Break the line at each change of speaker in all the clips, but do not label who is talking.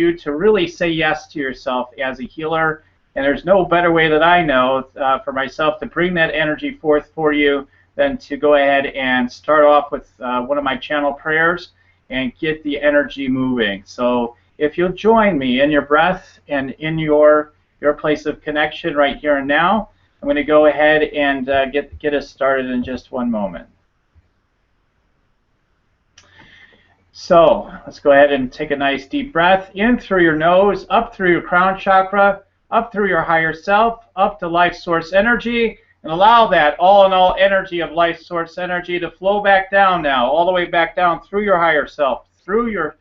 you to really say yes to yourself as a healer. And there's no better way that I know for myself to bring that energy forth for you than to go ahead and start off with one of my channel prayers and get the energy moving. So if you'll join me in your breath and in your place of connection right here and now, I'm going to go ahead and get us started in just one moment. So let's go ahead and take a nice deep breath in through your nose, up through your crown chakra, up through your higher self, up to life source energy, and allow that all in all energy of life source energy to flow back down now, all the way back down through your higher self, through your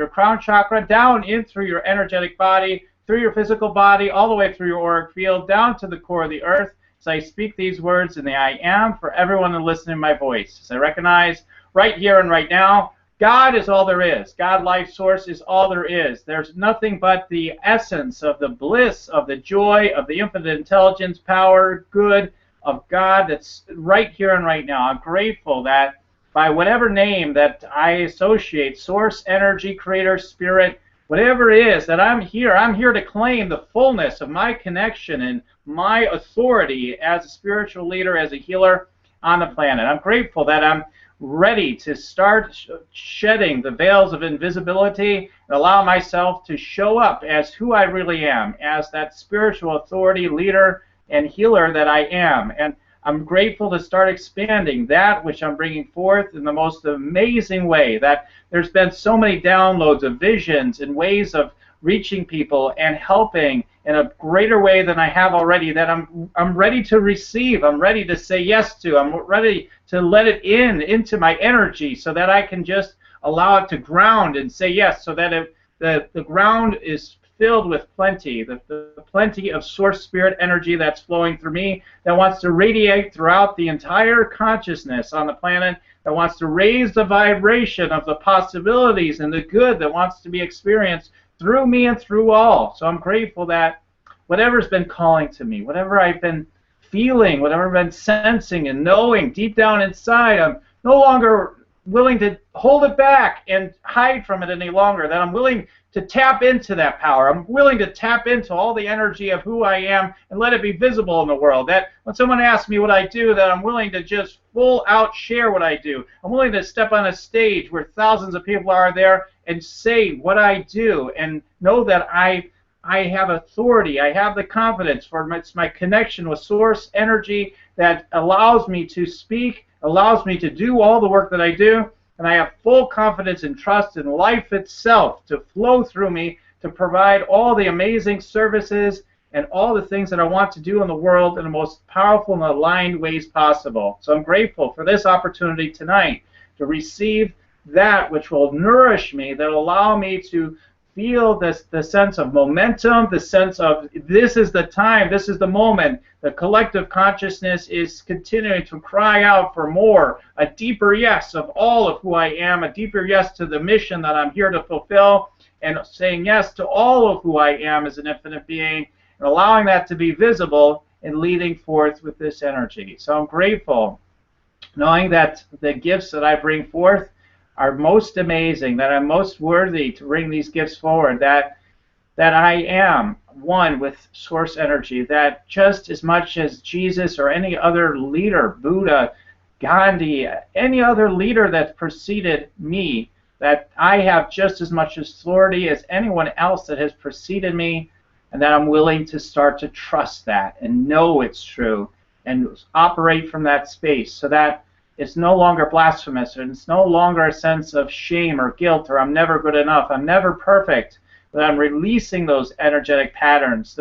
crown chakra, down in through your energetic body, through your physical body, all the way through your auric field, down to the core of the earth. As I speak these words in the I am for everyone to listen to my voice. As I recognize right here and right now, God is all there is. God, life source, is all there is. There's nothing but the essence of the bliss, of the joy, of the infinite intelligence, power, good of God that's right here and right now. I'm grateful that by whatever name that I associate, source, energy, creator, spirit, whatever it is, that I'm here to claim the fullness of my connection and my authority as a spiritual leader, as a healer on the planet. I'm grateful that I'm ready to start shedding the veils of invisibility and allow myself to show up as who I really am, as that spiritual authority, leader, and healer that I am. And I'm grateful to start expanding that which I'm bringing forth in the most amazing way, that there's been so many downloads of visions and ways of reaching people and helping in a greater way than I have already, that I'm ready to receive, I'm ready to say yes to, I'm ready to let it into my energy so that I can just allow it to ground and say yes, so that the ground is filled with plenty, the plenty of source spirit energy that's flowing through me, that wants to radiate throughout the entire consciousness on the planet, that wants to raise the vibration of the possibilities and the good that wants to be experienced through me and through all. So I'm grateful that whatever's been calling to me, whatever I've been feeling, whatever I've been sensing and knowing deep down inside, I'm no longer willing to hold it back and hide from it any longer, that I'm willing to tap into that power. I'm willing to tap into all the energy of who I am and let it be visible in the world. That when someone asks me what I do, that I'm willing to just full out share what I do. I'm willing to step on a stage where thousands of people are there and say what I do and know that I have authority, I have the confidence for my connection with source energy that allows me to speak, allows me to do all the work that I do, and I have full confidence and trust in life itself to flow through me to provide all the amazing services and all the things that I want to do in the world in the most powerful and aligned ways possible. So I'm grateful for this opportunity tonight to receive that which will nourish me, that will allow me to feel the sense of momentum, the sense of this is the time, this is the moment. The collective consciousness is continuing to cry out for more, a deeper yes of all of who I am, a deeper yes to the mission that I'm here to fulfill, and saying yes to all of who I am as an infinite being, and allowing that to be visible and leading forth with this energy. So I'm grateful, knowing that the gifts that I bring forth are most amazing, that I'm most worthy to bring these gifts forward, that I am one with source energy, that just as much as Jesus or any other leader, Buddha, Gandhi, any other leader that preceded me, that I have just as much authority as anyone else that has preceded me, and that I'm willing to start to trust that and know it's true and operate from that space so that it's no longer blasphemous, and it's no longer a sense of shame or guilt or I'm never good enough, I'm never perfect, but I'm releasing those energetic patterns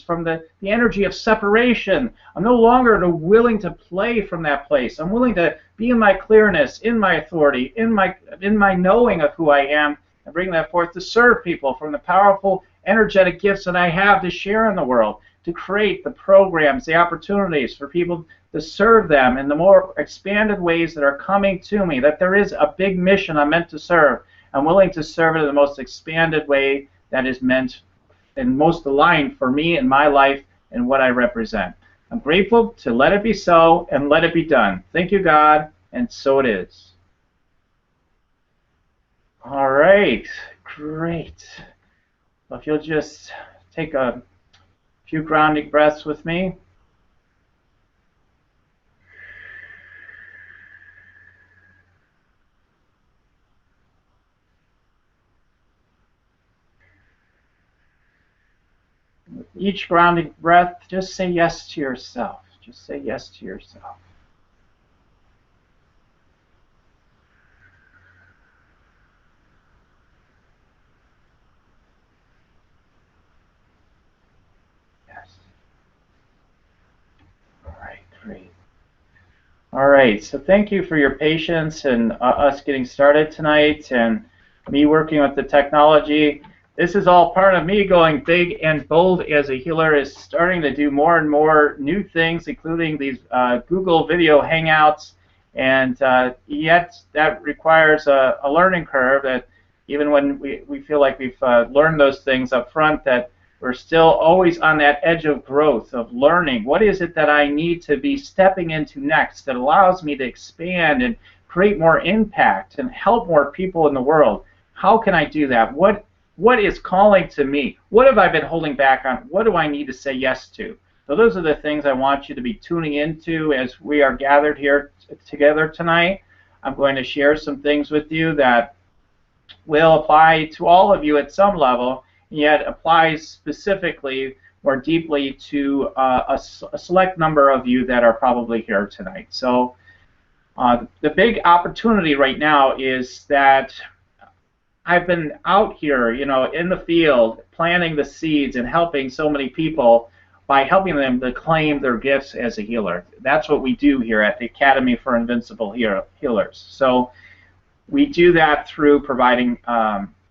from the energy of separation. I'm no longer willing to play from that place. I'm willing to be in my clearness, in my authority, in my knowing of who I am, and bring that forth to serve people from the powerful energetic gifts that I have to share in the world, to create the programs, the opportunities for people to serve them in the more expanded ways that are coming to me, that there is a big mission I'm meant to serve. I'm willing to serve it in the most expanded way that is meant and most aligned for me and my life and what I represent. I'm grateful to let it be so and let it be done. Thank you, God, and so it is. All right. Great. Well, if you'll just take a few grounding breaths with me. With each grounding breath, just say yes to yourself. Just say yes to yourself. Yes. All right, great. All right, so thank you for your patience and us getting started tonight and me working with the technology. This is all part of me going big and bold as a healer, is starting to do more and more new things, including these Google video hangouts, and yet that requires a learning curve that even when we feel like we've learned those things up front, that we're still always on that edge of growth, of learning. What is it that I need to be stepping into next that allows me to expand and create more impact and help more people in the world? How can I do that? What is calling to me? What have I been holding back on? What do I need to say yes to? So those are the things I want you to be tuning into as we are gathered here together tonight. I'm going to share some things with you that will apply to all of you at some level, yet applies specifically more deeply to a select number of you that are probably here tonight. So the big opportunity right now is that I've been out here, in the field, planting the seeds and helping so many people by helping them to claim their gifts as a healer. That's what we do here at the Academy for Invincible Healers. So we do that through providing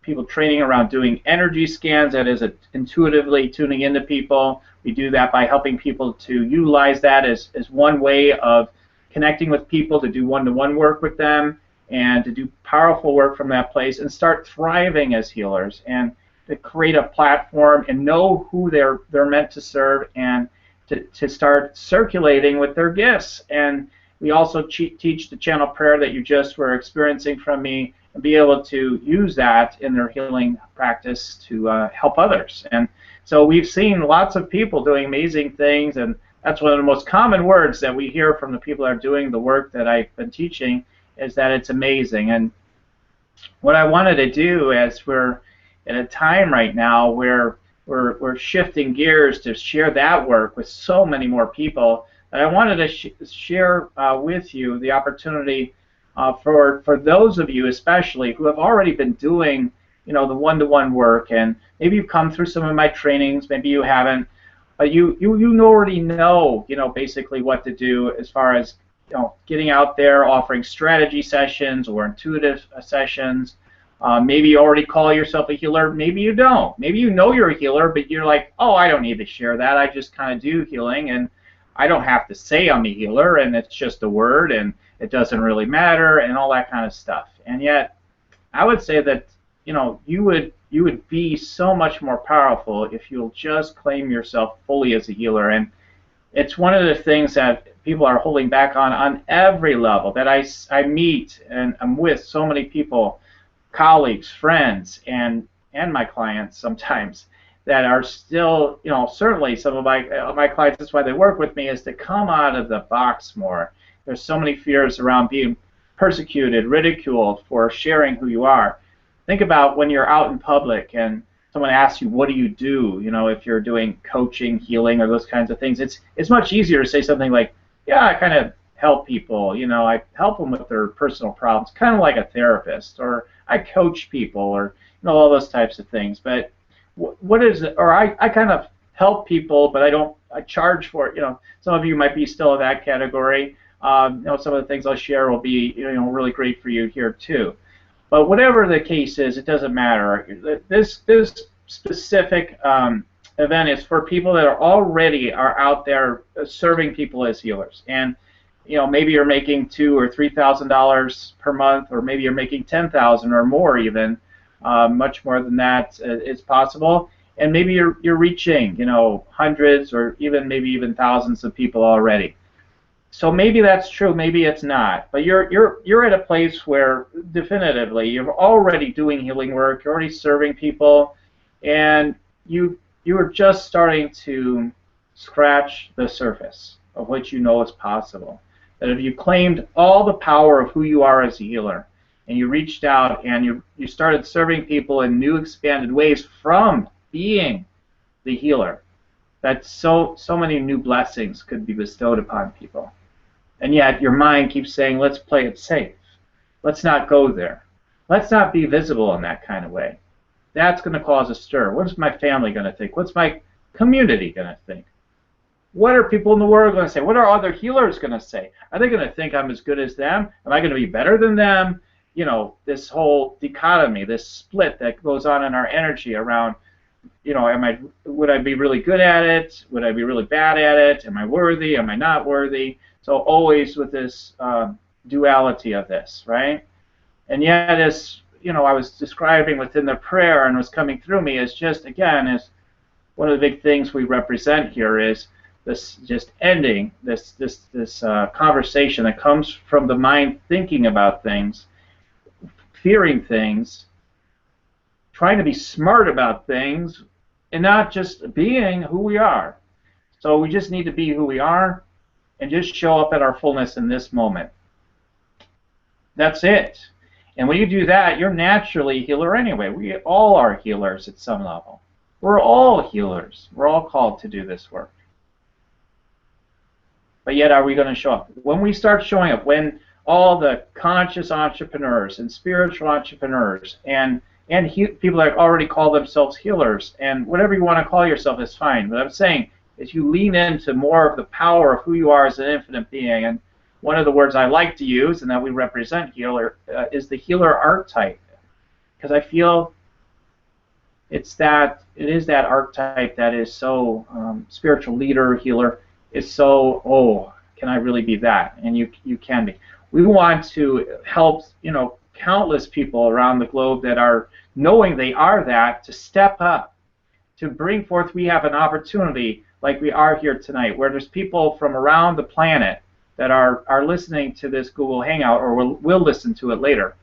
people training around doing energy scans, that is intuitively tuning into people. We do that by helping people to utilize that as one way of connecting with people, to do one-to-one work with them, and to do powerful work from that place and start thriving as healers and to create a platform and know who they're meant to serve and to start circulating with their gifts. And we also teach the channel prayer that you just were experiencing from me and be able to use that in their healing practice to help others. And so we've seen lots of people doing amazing things, and that's one of the most common words that we hear from the people that are doing the work that I've been teaching, is that it's amazing. And what I wanted to do, as we're at a time right now where we're shifting gears to share that work with so many more people, that I wanted to share with you the opportunity for those of you especially who have already been doing the one-to-one work, and maybe you've come through some of my trainings, maybe you haven't, but you already know basically what to do as far as getting out there, offering strategy sessions or intuitive sessions. Maybe you already call yourself a healer. Maybe you don't. Maybe you know you're a healer, but you're like, oh, I don't need to share that. I just kind of do healing, and I don't have to say I'm a healer, and it's just a word, and it doesn't really matter, and all that kind of stuff. And yet, I would say that you would be so much more powerful if you'll just claim yourself fully as a healer. And it's one of the things that people are holding back on every level that I meet, and I'm with so many people, colleagues, friends, and my clients sometimes, that are still, certainly some of my clients, that's why they work with me, is to come out of the box more. There's so many fears around being persecuted, ridiculed for sharing who you are. Think about when you're out in public and someone asks you, what do you do? If you're doing coaching, healing, or those kinds of things, it's much easier to say something like, yeah, I kind of help people. I help them with their personal problems, kind of like a therapist, or I coach people, or all those types of things. But what is it? Or I kind of help people, but I charge for it. Some of you might be still in that category. Some of the things I'll share will be really great for you here too. But whatever the case is, it doesn't matter. This specific event is for people that already are out there serving people as healers. And maybe you're making $2,000 or $3,000 per month, or maybe you're making $10,000 or more even. Much more than that is possible. And maybe you're reaching hundreds or maybe even thousands of people already. So maybe that's true, maybe it's not. But you're at a place where definitively you're already doing healing work, you're already serving people, and you are just starting to scratch the surface of what you know is possible. That if you claimed all the power of who you are as a healer, and you reached out and you started serving people in new expanded ways from being the healer, that so many new blessings could be bestowed upon people. And yet your mind keeps saying, let's play it safe. Let's not go there. Let's not be visible in that kind of way. That's going to cause a stir. What is my family going to think? What's my community going to think? What are people in the world going to say? What are other healers going to say? Are they going to think I'm as good as them? Am I going to be better than them? You know, this whole dichotomy, this split that goes on in our energy around, you know, would I be really good at it? Would I be really bad at it? Am I worthy? Am I not worthy? So always with this duality of this, right? And yet, as you know, I was describing within the prayer and was coming through me is just, again, is one of the big things we represent here is this just ending this conversation that comes from the mind thinking about things, fearing things, trying to be smart about things, and not just being who we are. So we just need to be who we are and just show up at our fullness in this moment. That's it. And when you do that, you're naturally a healer anyway. We all are healers at some level. We're all healers. We're all called to do this work. But yet, are we going to show up? When we start showing up, when all the conscious entrepreneurs and spiritual entrepreneurs and people that already call themselves healers, and whatever you want to call yourself is fine. But I'm saying is you lean into more of the power of who you are as an infinite being. And one of the words I like to use, and that we represent healer, is the healer archetype, because I feel it is that archetype that is so spiritual leader, healer, is so, oh, can I really be that? And you can be. We want to help, you know, countless people around the globe that are knowing they are that, to step up, to bring forth. We have an opportunity like we are here tonight, where there's people from around the planet that are listening to this Google Hangout, or will listen to it later.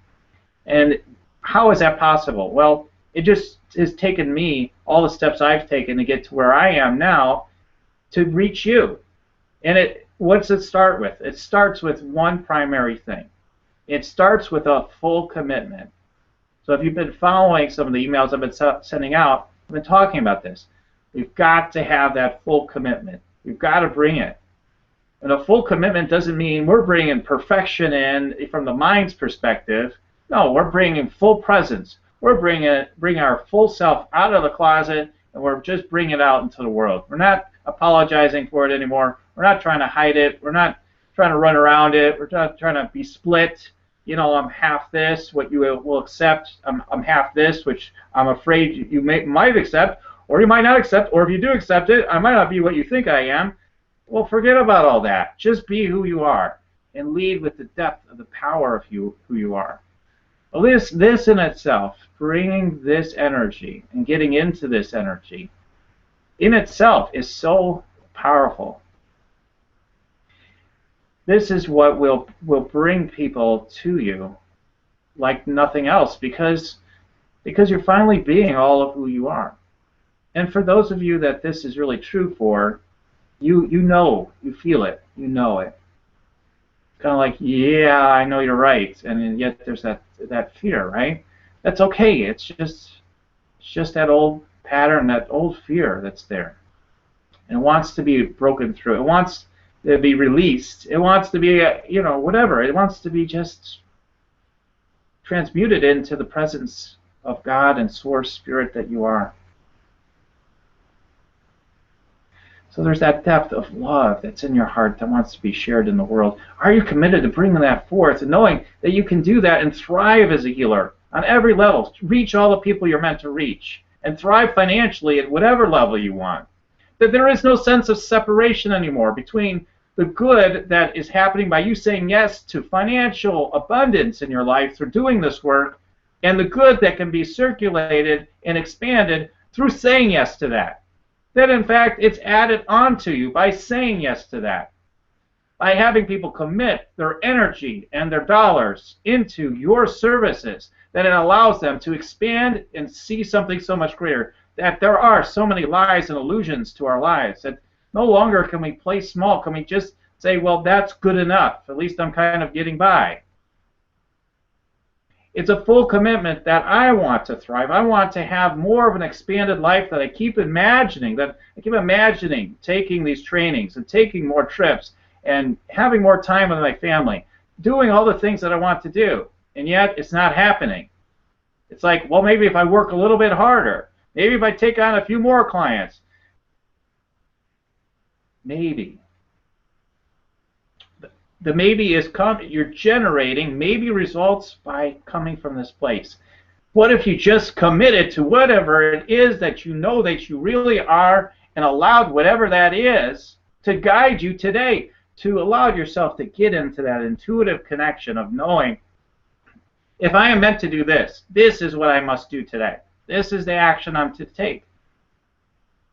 And how is that possible? Well, it just has taken me all the steps I've taken to get to where I am now to reach you. And what's it start with? It starts with one primary thing. It starts with a full commitment. So if you've been following some of the emails I've been sending out, I've been talking about this. We've got to have that full commitment. We've got to bring it. And a full commitment doesn't mean we're bringing perfection in from the mind's perspective. No, we're bringing full presence. We're bringing our full self out of the closet, and we're just bringing it out into the world. We're not apologizing for it anymore. We're not trying to hide it. We're not trying to run around it. We're not trying to be split. You know, I'm half this, what you will accept. I'm half this, which I'm afraid you might accept, or you might not accept, or if you do accept it, I might not be what you think I am. Well, forget about all that. Just be who you are, and lead with the depth of the power of who you are. Well, this in itself, bringing this energy and getting into this energy, in itself is so powerful. This is what will bring people to you like nothing else, because you're finally being all of who you are. And for those of you that this is really true for, you know, you feel it, you know it. It's kind of like, yeah, I know you're right, and yet there's that fear, right? That's okay. It's just that old pattern, that old fear that's there. And it wants to be broken through. It wants to be released. It wants to be, you know, whatever. It wants to be just transmuted into the presence of God and Source Spirit that you are. So there's that depth of love that's in your heart that wants to be shared in the world. Are you committed to bringing that forth and knowing that you can do that and thrive as a healer on every level, reach all the people you're meant to reach, and thrive financially at whatever level you want? That there is no sense of separation anymore between the good that is happening by you saying yes to financial abundance in your life through doing this work, and the good that can be circulated and expanded through saying yes to that. That in fact it's added onto you by saying yes to that. by having people commit their energy and their dollars into your services, that it allows them to expand and see something so much greater, that there are so many lies and illusions to our lives that no longer can we play small. Can we just say, well, that's good enough, at least I'm kind of getting by? It's a full commitment that I want to thrive. I want to have more of an expanded life, that I keep imagining, taking these trainings and taking more trips and having more time with my family, doing all the things that I want to do, and yet it's not happening. It's like, well, maybe if I work a little bit harder, maybe if I take on a few more clients, maybe. The maybe is you're generating maybe results by coming from this place. What if you just committed to whatever it is that you know that you really are, and allowed whatever that is to guide you today, to allow yourself to get into that intuitive connection of knowing, if I am meant to do this, this is what I must do today. This is the action I'm to take.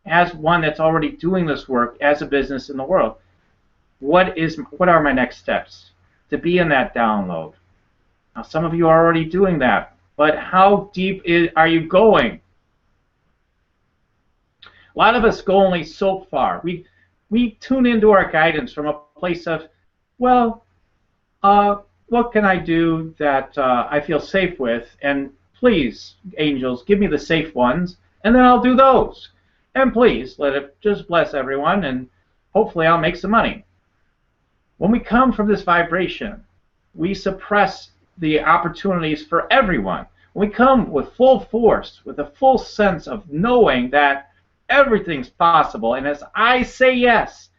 As one that's already doing this work as a business in the world, what are my next steps to be in that download? Now, some of you are already doing that, but how deep are you going? A lot of us go only so far. We tune into our guidance from a place of, well, what can I do that I feel safe with? And please, angels, give me the safe ones, and then I'll do those. And please, let it just bless everyone, and hopefully I'll make some money. When we come from this vibration, we suppress the opportunities for everyone. When we come with full force, with a full sense of knowing that everything's possible, and as I say yes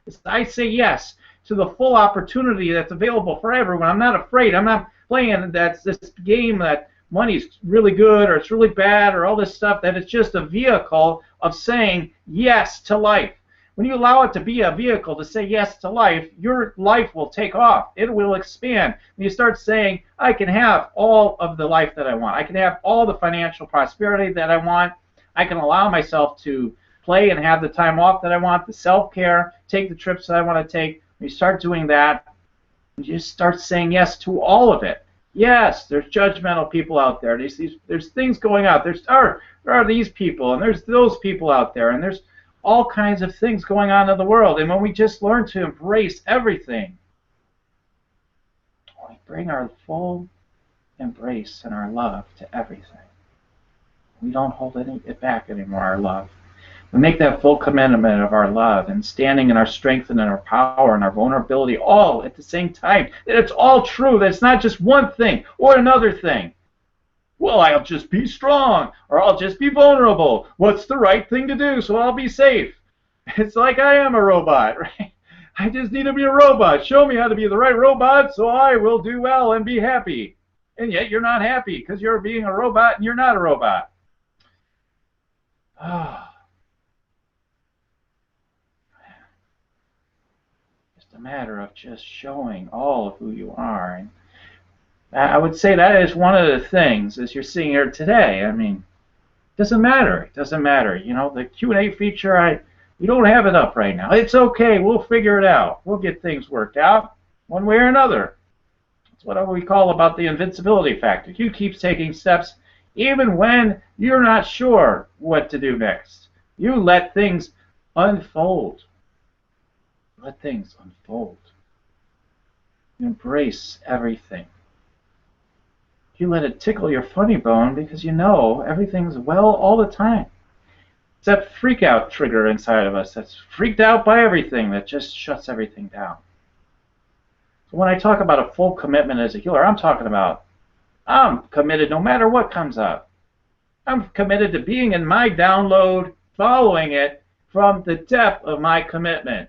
to the full opportunity that's available for everyone, I'm not afraid. I'm not playing this game that money's really good or it's really bad or all this stuff, that it's just a vehicle of saying yes to life. When you allow it to be a vehicle to say yes to life, your life will take off. It will expand. When you start saying, I can have all of the life that I want. I can have all the financial prosperity that I want. I can allow myself to play and have the time off that I want, the self-care, take the trips that I want to take. When you start doing that, you just start saying yes to all of it. Yes, there's judgmental people out there. There's things going out. There are these people, and there's those people out there, and there's all kinds of things going on in the world. And when we just learn to embrace everything, we bring our full embrace and our love to everything. We don't hold it back anymore, our love. We make that full commitment of our love and standing in our strength and in our power and our vulnerability all at the same time. That it's all true, that it's not just one thing or another thing. Well, I'll just be strong, or I'll just be vulnerable. What's the right thing to do so I'll be safe? It's like I am a robot, right? I just need to be a robot. Show me how to be the right robot so I will do well and be happy. And yet you're not happy because you're being a robot and you're not a robot. Just a matter of just showing all of who you are. And I would say that is one of the things, as you're seeing here today. I mean, it doesn't matter. It doesn't matter. You know, the Q&A feature, we don't have it up right now. It's okay. We'll figure it out. We'll get things worked out one way or another. That's what we call about the invincibility factor. You keep taking steps even when you're not sure what to do next. You let things unfold. Let things unfold. You embrace everything. You let it tickle your funny bone because you know everything's well all the time. It's that freak out trigger inside of us that's freaked out by everything that just shuts everything down. So when I talk about a full commitment as a healer, I'm talking about I'm committed no matter what comes up. I'm committed to being in my download, following it from the depth of my commitment.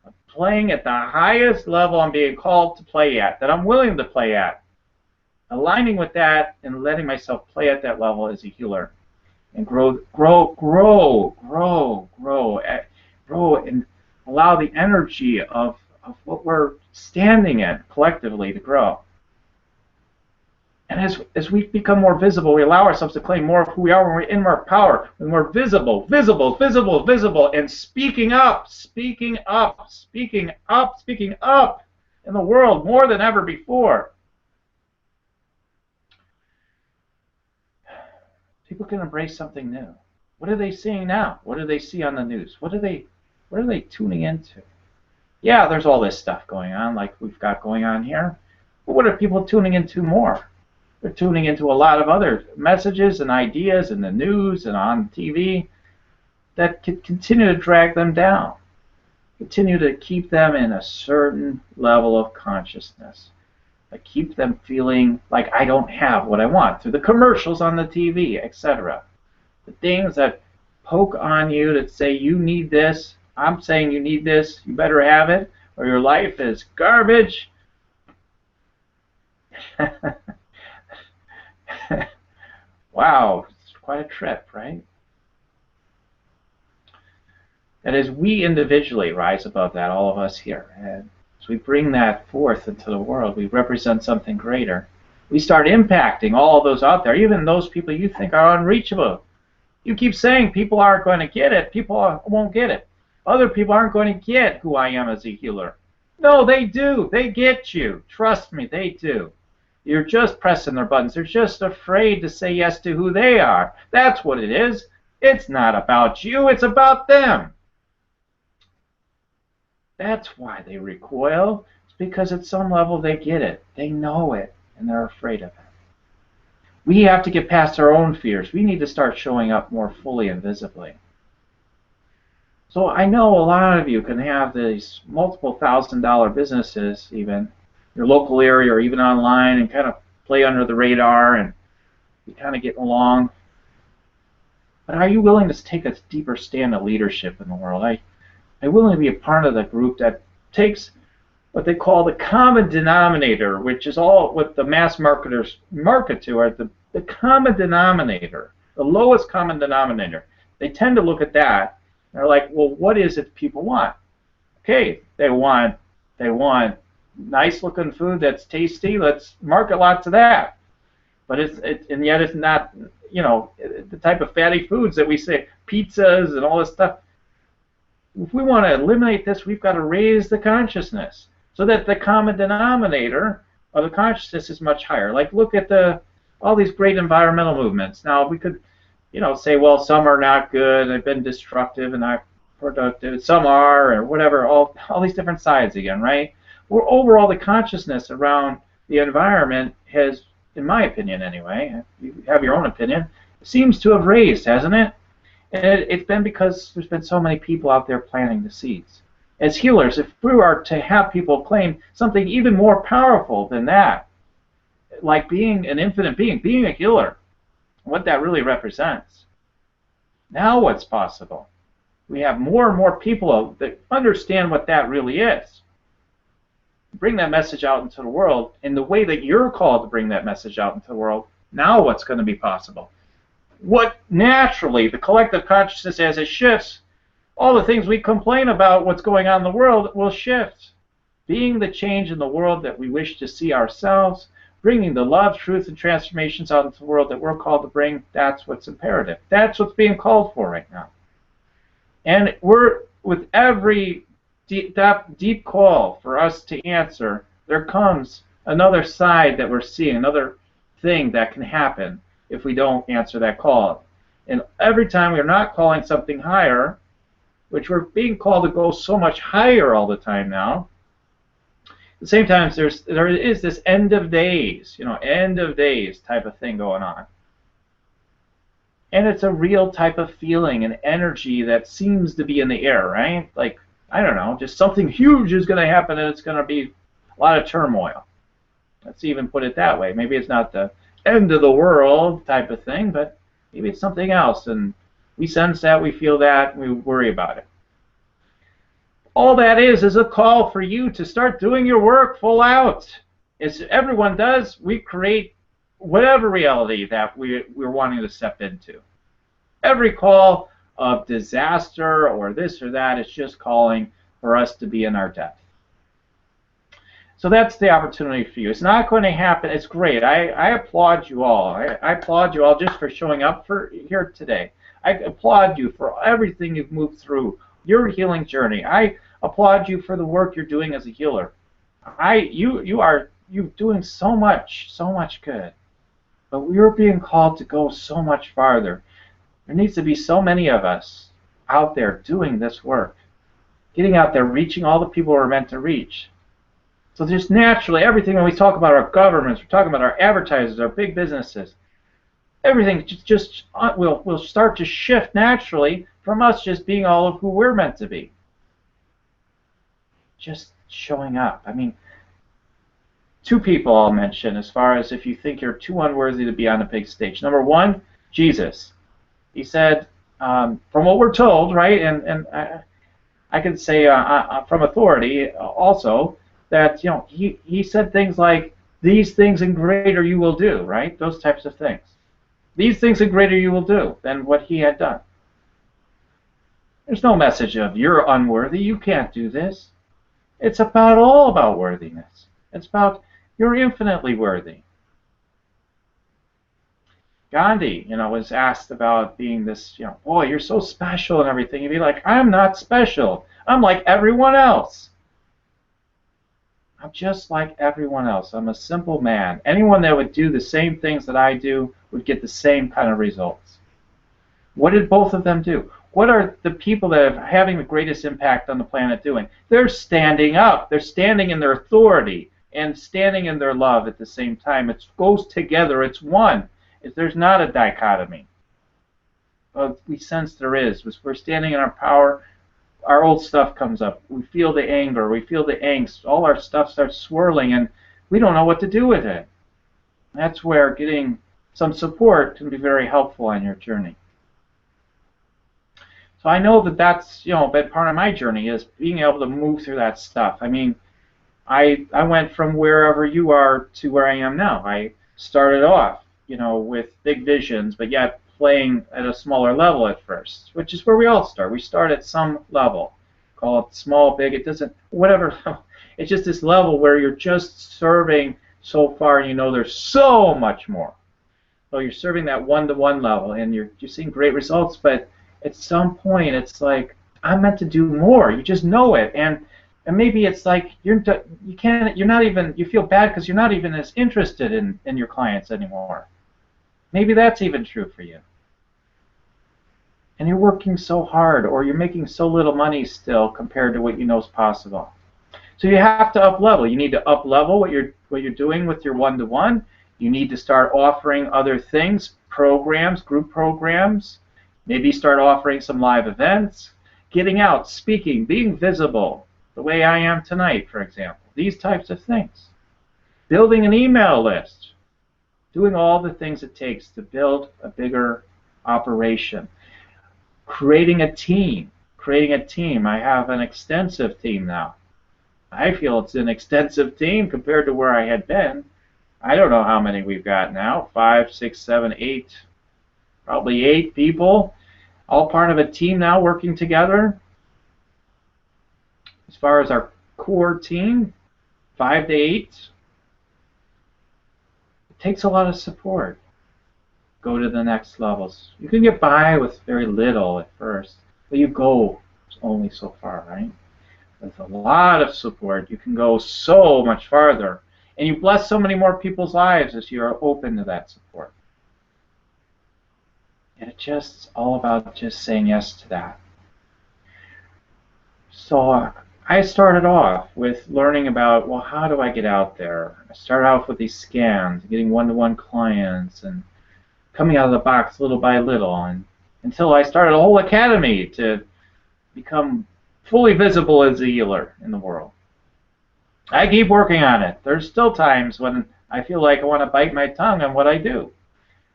I'm playing at the highest level I'm being called to play at, that I'm willing to play at. Aligning with that and letting myself play at that level as a healer, and grow, and allow the energy of what we're standing in collectively to grow. And as we become more visible, we allow ourselves to claim more of who we are when we're in our power, when we're visible, and speaking up. in the world more than ever before. People can embrace something new. What are they seeing now? What do they see on the news? What are they tuning into? Yeah, there's all this stuff going on like we've got going on here. But what are people tuning into more? They're tuning into a lot of other messages and ideas in the news and on TV that could continue to drag them down, continue to keep them in a certain level of consciousness, that keep them feeling like I don't have what I want through the commercials on the TV, etc. The things that poke on you that say you need this, I'm saying you need this, you better have it, or your life is garbage. Wow, it's quite a trip, right? And as we individually rise above that, all of us here, and as we bring that forth into the world, we represent something greater. We start impacting all those out there, even those people you think are unreachable. You keep saying people aren't going to get it. People won't get it. Other people aren't going to get who I am as a healer. No, they do. They get you. Trust me, they do. You're just pressing their buttons. They're just afraid to say yes to who they are. That's what it is. It's not about you. It's about them. That's why they recoil. It's because at some level they get it. They know it, and they're afraid of it. We have to get past our own fears. We need to start showing up more fully and visibly. So I know a lot of you can have these multiple $1,000 businesses, even your local area or even online, and kind of play under the radar and be kind of getting along. But are you willing to take a deeper stand of leadership in the world? I'm willing to be a part of the group that takes what they call the common denominator, which is all what the mass marketers market to, are the common denominator, the lowest common denominator. They tend to look at that. They're like, well, what is it people want? Okay, they want nice looking food that's tasty. Let's market lots of that. But and yet it's not, the type of fatty foods that we say, pizzas and all this stuff. If we want to eliminate this, we've got to raise the consciousness so that the common denominator of the consciousness is much higher. Like, look at all these great environmental movements. Now, we could, say, well, some are not good, they've been destructive and not productive. Some are, or whatever, all these different sides again, right? Well, overall, the consciousness around the environment has, in my opinion anyway, you have your own opinion, seems to have raised, hasn't it? And it's been because there's been so many people out there planting the seeds. As healers, if we are to have people claim something even more powerful than that, like being an infinite being a healer, what that really represents, now what's possible? We have more and more people that understand what that really is. Bring that message out into the world in the way that you're called to bring that message out into the world. Now what's going to be possible? What naturally, the collective consciousness, as it shifts, all the things we complain about what's going on in the world will shift. Being the change in the world that we wish to see ourselves, bringing the love, truth, and transformations out into the world that we're called to bring, that's what's imperative. That's what's being called for right now. And we're, with every deep call for us to answer, there comes another side that we're seeing, another thing that can happen if we don't answer that call. And every time we're not calling something higher, which we're being called to go so much higher all the time now, at the same time there is this end of days, end of days type of thing going on. And it's a real type of feeling and energy that seems to be in the air, right? Like, I don't know, just something huge is going to happen and it's going to be a lot of turmoil. Let's even put it that way. Maybe it's not the end of the world type of thing, but maybe it's something else, and we sense that, we feel that, and we worry about it. All that is a call for you to start doing your work full out. As everyone does, we create whatever reality that we're wanting to step into. Every call of disaster or this or that is just calling for us to be in our depth. So that's the opportunity for you. It's not going to happen. It's great. I applaud you all. I applaud you all just for showing up here today. I applaud you for everything you've moved through, your healing journey. I applaud you for the work you're doing as a healer. you're doing so much good, but we're being called to go so much farther. There needs to be so many of us out there doing this work, getting out there, reaching all the people we're meant to reach. So just naturally, everything when we talk about our governments, we're talking about our advertisers, our big businesses, everything just will start to shift naturally from us just being all of who we're meant to be. Just showing up. I mean, two people I'll mention as far as if you think you're too unworthy to be on a big stage. Number one, Jesus. He said, from what we're told, right, and I can say from authority also, that he said things like, these things and greater you will do, right? Those types of things. These things and greater you will do than what he had done. There's no message of you're unworthy, you can't do this. It's all about worthiness. It's about you're infinitely worthy. Gandhi, was asked about being this, boy, you're so special and everything. He'd be like, I'm not special. I'm like everyone else. I'm just like everyone else. I'm a simple man. Anyone that would do the same things that I do would get the same kind of results. What did both of them do? What are the people that are having the greatest impact on the planet doing? They're standing up. They're standing in their authority and standing in their love at the same time. It goes together. It's one. There's not a dichotomy. Well, we sense there is. We're standing in our power. Our old stuff comes up. We feel the anger. We feel the angst. All our stuff starts swirling, and we don't know what to do with it. That's where getting some support can be very helpful on your journey. So I know that that's been part of my journey, is being able to move through that stuff. I mean, I went from wherever you are to where I am now. I started off, with big visions, but yet playing at a smaller level at first, which is where we all start. We start at some level. Call it small, big, it doesn't, whatever. It's just this level where you're just serving so far, there's so much more. So you're serving that one-to-one level, and you're seeing great results, but at some point it's like, I'm meant to do more. You just know it, and maybe it's like you feel bad because you're not even as interested in your clients anymore. Maybe that's even true for you. And you're working so hard, or you're making so little money still compared to what you know is possible. So you have to up level. You need to up level what you're doing with your one-to-one. You need to start offering other things, programs, group programs. Maybe start offering some live events, getting out, speaking, being visible, the way I am tonight, for example. These types of things. Building an email list. Doing all the things it takes to build a bigger operation. Creating a team. I have an extensive team now. I feel it's an extensive team compared to where I had been. I don't know how many we've got now. 5, 6, 7, 8, probably 8 people, all part of a team now working together. As far as our core team, 5 to 8. It takes a lot of support. Go to the next levels. You can get by with very little at first, but you go only so far, right? With a lot of support, you can go so much farther. And you bless so many more people's lives as you're open to that support. And it's just all about just saying yes to that. So I started off with learning about, well, how do I get out there? I started off with these scans, getting one-to-one clients, and coming out of the box little by little, and until I started a whole academy to become fully visible as a healer in the world. I keep working on it. There's still times when I feel like I want to bite my tongue on what I do.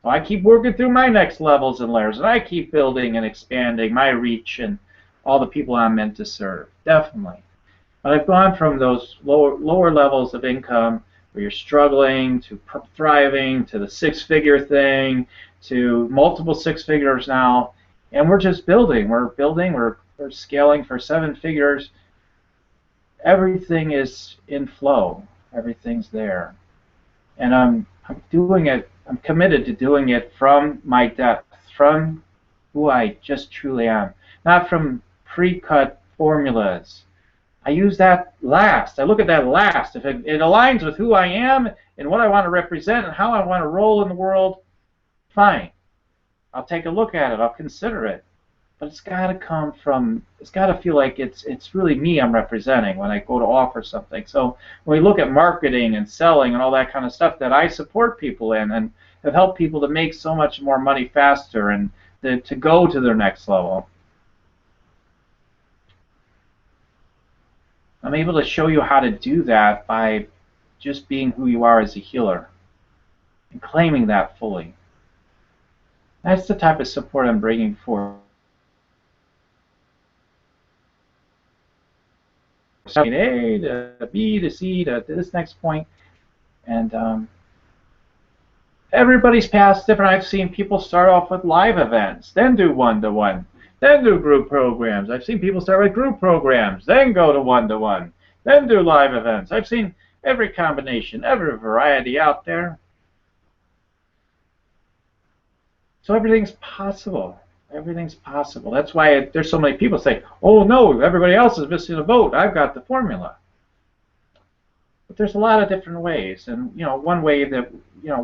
So I keep working through my next levels and layers, and I keep building and expanding my reach and all the people I'm meant to serve, definitely. But I've gone from those lower levels of income where you're struggling to thriving to the 6-figure thing to multiple 6 figures now, and we're just building. We're scaling for 7 figures. Everything is in flow. Everything's there. And I'm doing it. I'm committed to doing it from my depth, from who I just truly am, not from pre-cut formulas, I use that last. I look at that last. If it aligns with who I am and what I want to represent and how I want to roll in the world, fine. I'll take a look at it. I'll consider it. But it's got to come from, it's got to feel like it's really me I'm representing when I go to offer something. So when we look at marketing and selling and all that kind of stuff that I support people in and have helped people to make so much more money faster and to go to their next level, I'm able to show you how to do that by just being who you are as a healer and claiming that fully. That's the type of support I'm bringing forward. A to B to C to this next point, and everybody's path's different. I've seen people start off with live events, then do one-to-one, then do group programs. I've seen people start with group programs, then go to one-to-one, then do live events. I've seen every combination, every variety out there. So everything's possible. Everything's possible. That's why there's so many people say, oh no, everybody else is missing a boat. I've got the formula. But there's a lot of different ways. And one way that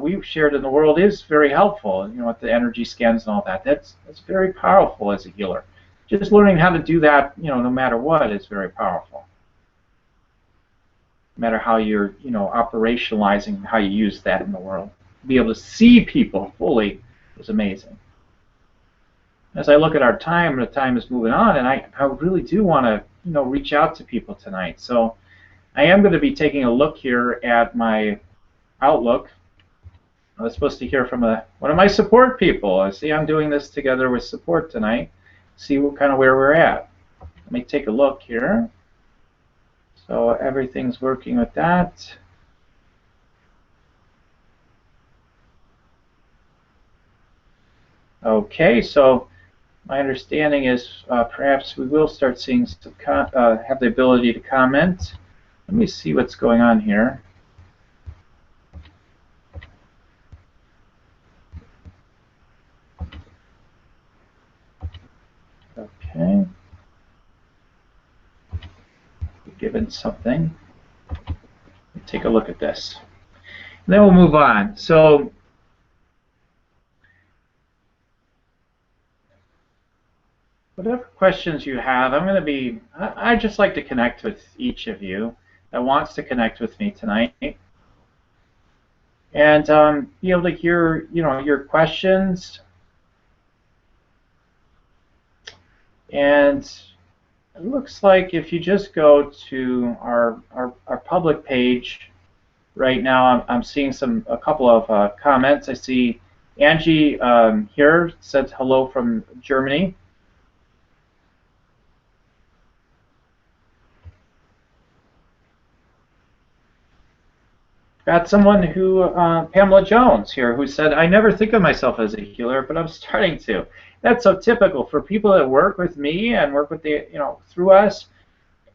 we've shared in the world is very helpful, with the energy scans and all that. That's very powerful as a healer. Just learning how to do that, no matter what, is very powerful. No matter how you're, operationalizing how you use that in the world. Be able to see people fully is amazing. As I look at our time, the time is moving on, and I really do want to, reach out to people tonight. So I am going to be taking a look here at my Outlook. I was supposed to hear from one of my support people. I see I'm doing this together with support tonight. See kind of where we're at. Let me take a look here. So everything's working with that. Okay, so my understanding is perhaps we will start seeing some have the ability to comment. Let me see what's going on here. Okay. Given something. Take a look at this. And then we'll move on. So whatever questions you have, I just like to connect with each of you that wants to connect with me tonight, and be able to hear, your questions. And it looks like if you just go to our public page right now, I'm seeing a couple of comments. I see Angie here said hello from Germany. Got someone who, Pamela Jones here, who said, I never think of myself as a healer, but I'm starting to. That's so typical for people that work with me and work with through us.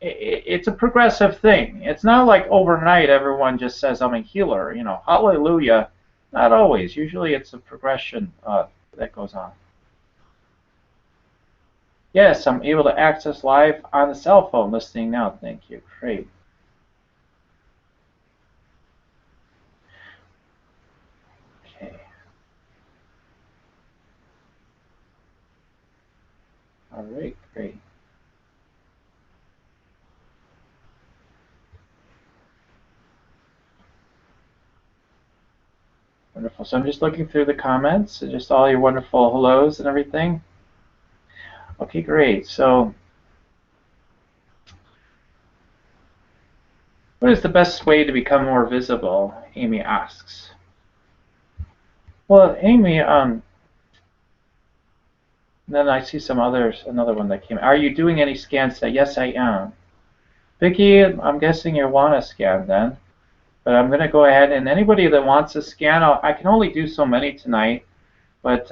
It's a progressive thing. It's not like overnight everyone just says I'm a healer, hallelujah. Not always. Usually it's a progression that goes on. Yes, I'm able to access live on the cell phone listening now. Thank you. Great. All right, great. Wonderful. So I'm just looking through the comments, just all your wonderful hellos and everything. Okay, great. So what is the best way to become more visible? Amy asks. Well, Amy, then I see another one that came. Are you doing any scans today? Yes, I am. Vicki, I'm guessing you want a scan then. But I'm going to go ahead, and anybody that wants a scan, I can only do so many tonight. But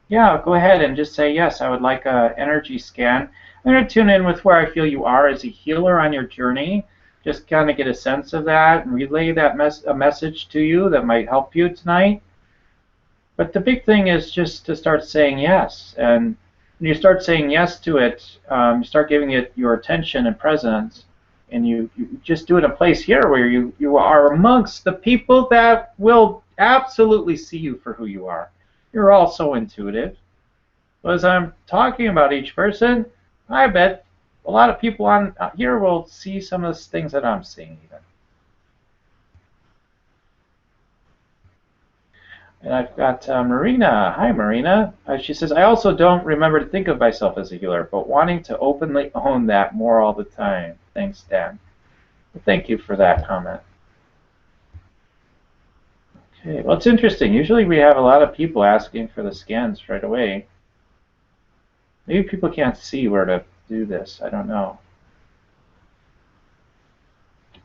yeah, go ahead and just say, yes, I would like an energy scan. I'm going to tune in with where I feel you are as a healer on your journey. Just kind of get a sense of that and relay that a message to you that might help you tonight. But the big thing is just to start saying yes. And When you start saying yes to it, you start giving it your attention and presence, and you just do it in a place here where you are amongst the people that will absolutely see you for who you are. You're all so intuitive. But as I'm talking about each person, I bet a lot of people on here will see some of the things that I'm seeing even. And I've got Marina. Hi, Marina. She says, I also don't remember to think of myself as a healer, but wanting to openly own that more all the time. Thanks, Dan. Well, thank you for that comment. Okay, well, it's interesting. Usually we have a lot of people asking for the scans right away. Maybe people can't see where to do this. I don't know.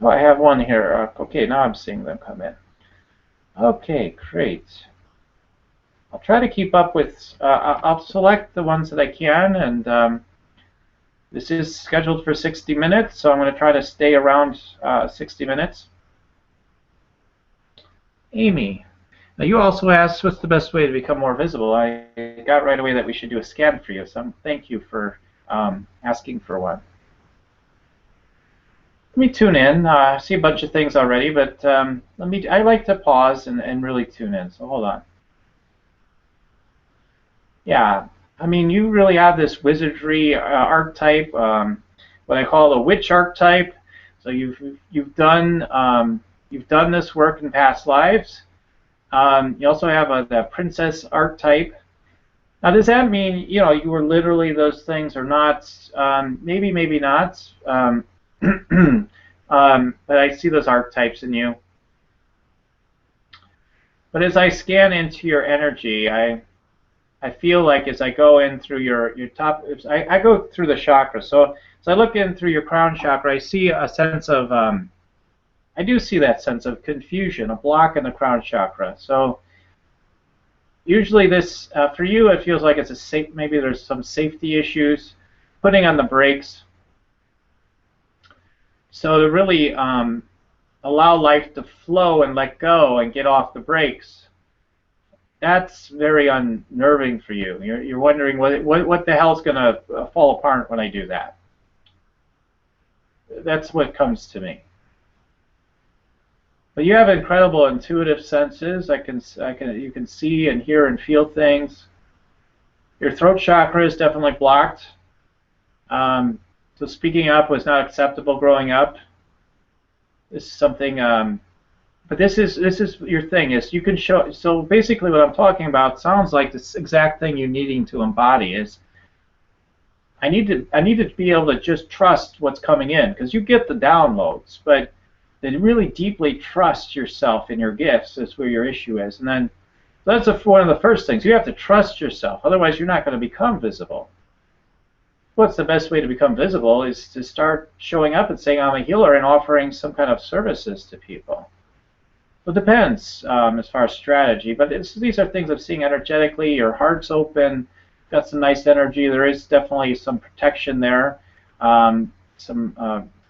Oh, I have one here. Okay, now I'm seeing them come in. Okay, great. I'll try to keep up with, I'll select the ones that I can, and this is scheduled for 60 minutes, so I'm going to try to stay around 60 minutes. Amy, now you also asked what's the best way to become more visible. I got right away that we should do a scan for you, so thank you for asking for one. Let me tune in. I see a bunch of things already, but I like to pause and really tune in, so hold on. Yeah, I mean, you really have this wizardry archetype, what I call the witch archetype. So you've done this work in past lives. You also have the princess archetype. Now, does that mean you were literally those things or not? Maybe not. But I see those archetypes in you. But as I scan into your energy, I feel like as I go in through your top, I go through the chakras. So as I look in through your crown chakra, I see a sense of, I do see that sense of confusion, a block in the crown chakra. So usually this, for you, it feels like it's a safe, maybe there's some safety issues, putting on the brakes. So to really allow life to flow and let go and get off the brakes, that's very unnerving for you. You're wondering what the hell's going to fall apart when I do that. That's what comes to me. But you have incredible intuitive senses. You can see and hear and feel things. Your throat chakra is definitely blocked. So speaking up was not acceptable growing up. This is something. But this is your thing. Is you can show. So basically, what I'm talking about sounds like this exact thing you're needing to embody. Is I need to be able to just trust what's coming in, because you get the downloads, but to really deeply trust yourself and your gifts is where your issue is. And then that's one of the first things. You have to trust yourself. Otherwise, you're not going to become visible. What's the best way to become visible is to start showing up and saying, I'm a healer, and offering some kind of services to people. It depends as far as strategy, but these are things I'm seeing energetically. Your heart's open, got some nice energy. There is definitely some protection there, some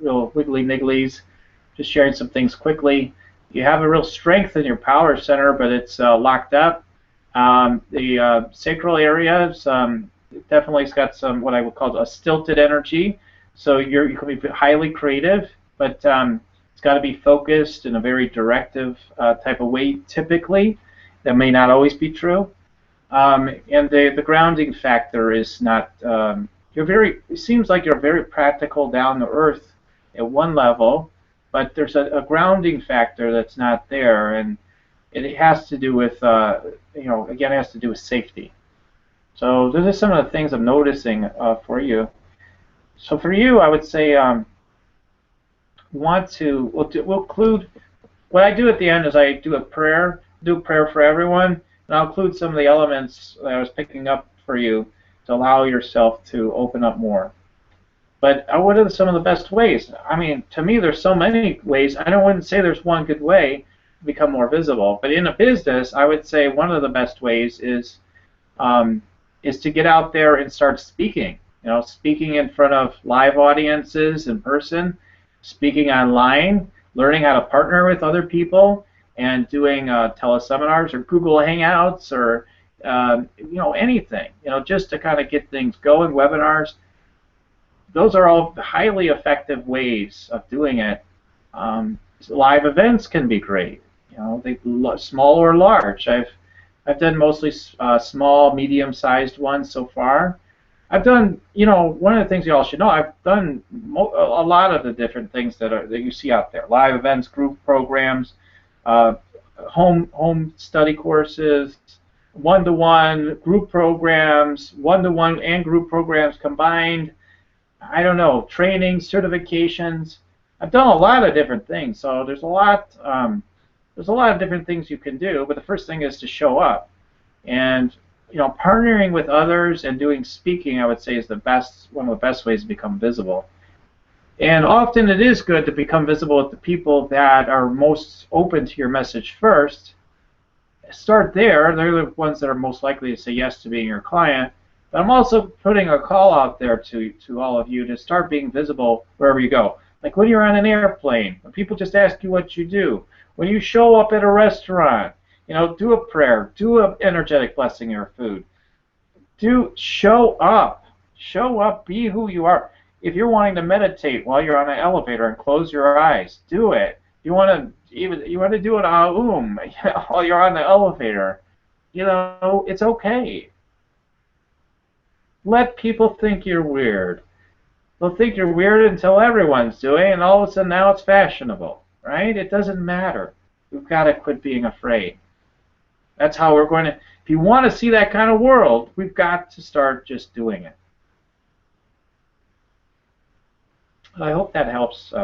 real wiggly nigglies. Just sharing some things quickly. You have a real strength in your power center, but it's locked up. The sacral area is definitely has got some what I would call a stilted energy. So you can be highly creative, but it's got to be focused in a very directive type of way. Typically, that may not always be true. And the grounding factor is not. It seems like you're very practical, down to earth at one level. But there's a grounding factor that's not there, and it has to do with, again, it has to do with safety. So those are some of the things I'm noticing for you. So for you, I would say we'll include, what I do at the end is I do a prayer for everyone, and I'll include some of the elements that I was picking up for you to allow yourself to open up more. But what are some of the best ways? I mean, to me, there's so many ways. I wouldn't say there's one good way to become more visible. But in a business, I would say one of the best ways is to get out there and start speaking. Speaking in front of live audiences in person, speaking online, learning how to partner with other people, and doing teleseminars or Google Hangouts or you know, anything, you know, just to kind of get things going, webinars. Those are all highly effective ways of doing it. Live events can be great, you know, they small or large. I've done mostly small, medium-sized ones so far. I've done, you know, one of the things you all should know, I've done a lot of the different things that you see out there: live events, group programs, uh, home study courses, one-to-one group programs, one-to-one and group programs combined. I don't know, training, certifications. I've done a lot of different things, so there's a lot of different things you can do. But the first thing is to show up, and you know, partnering with others and doing speaking, I would say, is one of the best ways to become visible. And often it is good to become visible with the people that are most open to your message first. Start there. They're the ones that are most likely to say yes to being your client. But I'm also putting a call out there to all of you to start being visible wherever you go. Like when you're on an airplane, when people just ask you what you do, when you show up at a restaurant, you know, do a prayer, do an energetic blessing of your food. Show up. Show up, be who you are. If you're wanting to meditate while you're on an elevator and close your eyes, do it. You want to do it while you're on the elevator. You know, it's okay. Let people think you're weird. They'll think you're weird until everyone's doing it, and all of a sudden now it's fashionable, right? It doesn't matter. We've got to quit being afraid. That's how we're going to, if you want to see that kind of world, we've got to start just doing it. I hope that helps,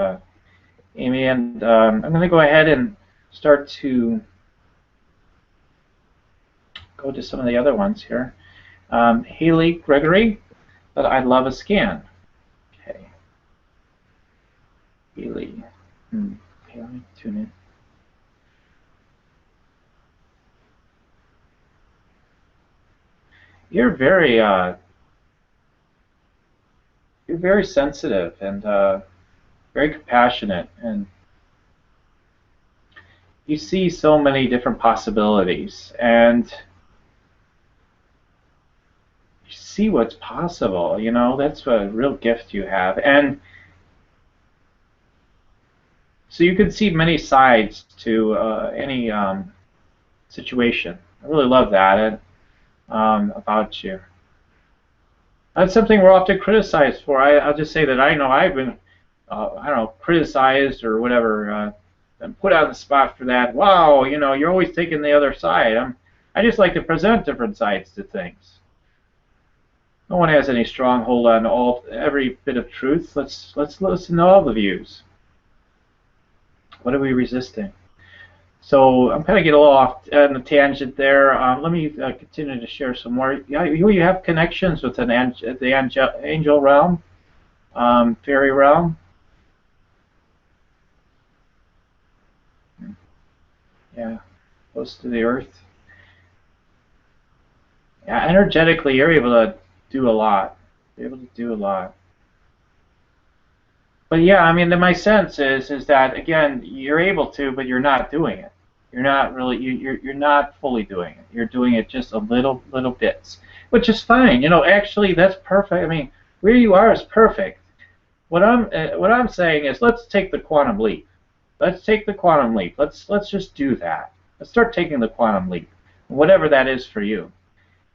Amy, and I'm going to go ahead and start to go to some of the other ones here. Haley Gregory, but I'd love a scan. Okay. Haley. Okay, let me tune in. You're very sensitive and very compassionate, and you see so many different possibilities, and you see what's possible. You know, that's a real gift you have, and so you can see many sides to any situation. I really love that about you. That's something we're often criticized for. I'll just say that I know I've been, I don't know, criticized or whatever, and put on the spot for that. Wow, you know, you're always taking the other side. I just like to present different sides to things. No one has any stronghold on every bit of truth. Let's listen to all the views. What are we resisting? So I'm kind of getting a little off on the tangent there. Let me continue to share some more. Yeah, you have connections with the angel realm, fairy realm. Yeah, close to the earth. Yeah, energetically, you're able to do a lot. You're able to do a lot. But yeah, I mean, my sense is that again, you're able to, but you're not doing it. You're not really, you're not fully doing it. You're doing it just a little bits, which is fine. You know, actually, that's perfect. I mean, where you are is perfect. What I'm saying is, let's take the quantum leap. Let's take the quantum leap. Let's just do that. Let's start taking the quantum leap, whatever that is for you.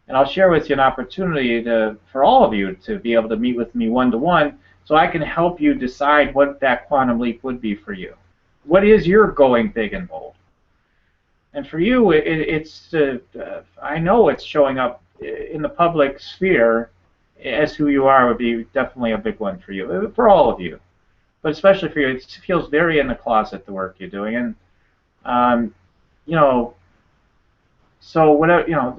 And I'll share with you an opportunity for all of you to be able to meet with me one-to-one, so I can help you decide what that quantum leap would be for you. What is your going big and bold? And for you, I know it's showing up in the public sphere as who you are would be definitely a big one for you, for all of you. But especially for you, it feels very in the closet, the work you're doing. And, you know, so whatever, you know,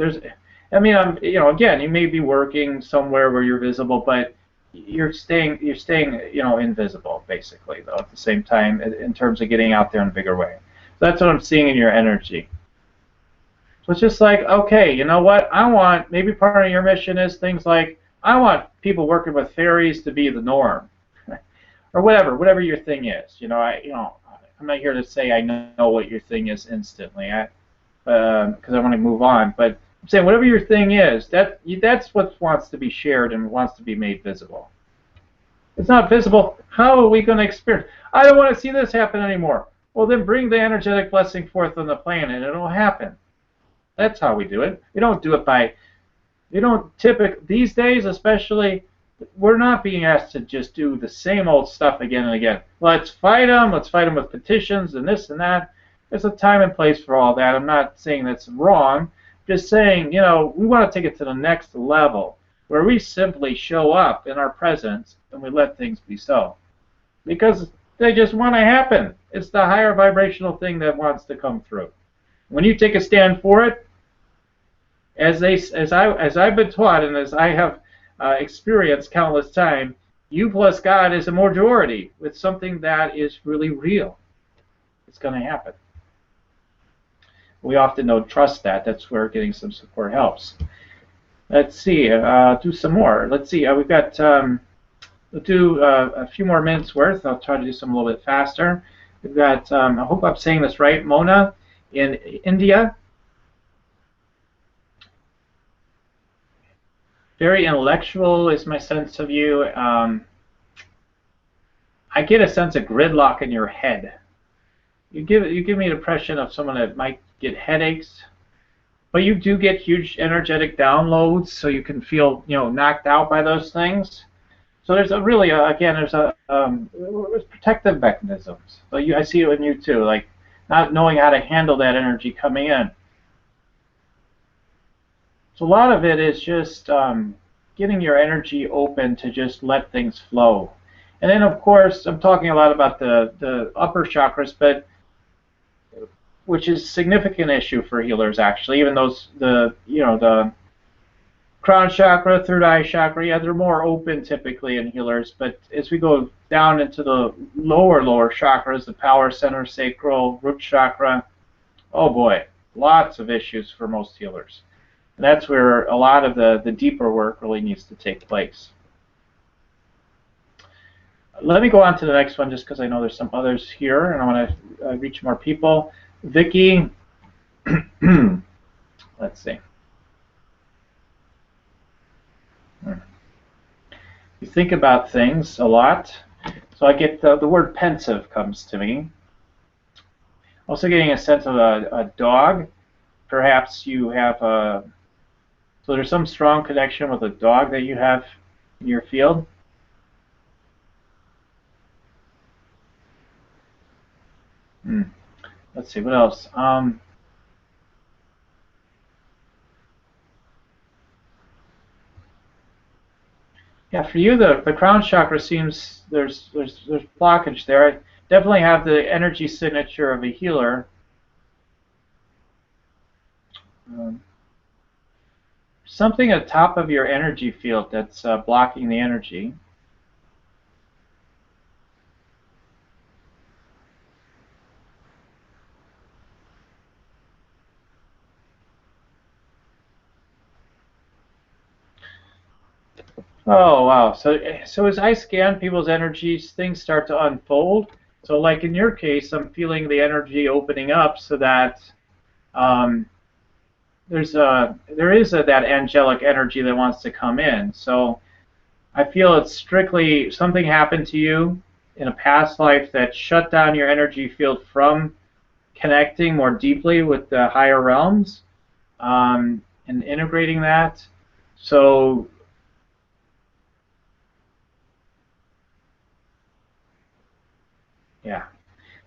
I mean, you know, again, you may be working somewhere where you're visible, but you're staying, you know, invisible, basically, though, at the same time, in terms of getting out there in a bigger way. That's what I'm seeing in your energy. So it's just like, okay, you know what? Maybe part of your mission is things like, I want people working with fairies to be the norm, or whatever your thing is. You know, I'm not here to say I know what your thing is instantly, because I want to move on. But I'm saying whatever your thing is, that's what wants to be shared and wants to be made visible. It's not visible. How are we going to experience? I don't want to see this happen anymore. Well, then bring the energetic blessing forth on the planet, and it'll happen. That's how we do it. We don't do it by. We don't typically these days, especially. We're not being asked to just do the same old stuff again and again. Let's fight them. Let's fight them with petitions and this and that. There's a time and place for all that. I'm not saying that's wrong. Just saying, we want to take it to the next level where we simply show up in our presence and we let things be so. Because they just want to happen. It's the higher vibrational thing that wants to come through. When you take a stand for it, as I've been taught and as I have experienced countless times, you plus God is a majority with something that is really real. It's going to happen. We often don't trust that. That's where getting some support helps. Let's see. Do some more. Let's see. We've got. We'll do a few more minutes worth. I'll try to do some a little bit faster. We've got. I hope I'm saying this right. Mona in India. Very intellectual is my sense of you. I get a sense of gridlock in your head. You give me an impression of someone that might get headaches, but you do get huge energetic downloads, so you can feel knocked out by those things. So there's there's protective mechanisms. So I see it in you too, like not knowing how to handle that energy coming in. So a lot of it is just getting your energy open to just let things flow. And then, of course, I'm talking a lot about the upper chakras, but which is a significant issue for healers, actually. Even those the crown chakra, third eye chakra, yeah, they're more open typically in healers. But as we go down into the lower chakras, the power center, sacral, root chakra, oh boy, lots of issues for most healers. And that's where a lot of the deeper work really needs to take place. Let me go on to the next one just because I know there's some others here and I want to reach more people. Vicky, let's see. You think about things a lot. So I get the word pensive comes to me. Also getting a sense of a dog. Perhaps you have a... So there's some strong connection with a dog that you have in your field. Let's see, what else? Yeah, for you, the crown chakra seems there's blockage there. I definitely have the energy signature of a healer. Something at the top of your energy field that's blocking the energy. Oh, wow. So as I scan people's energies, things start to unfold. So like in your case, I'm feeling the energy opening up so that there is that angelic energy that wants to come in. So I feel it's strictly something happened to you in a past life that shut down your energy field from connecting more deeply with the higher realms and integrating that. So yeah,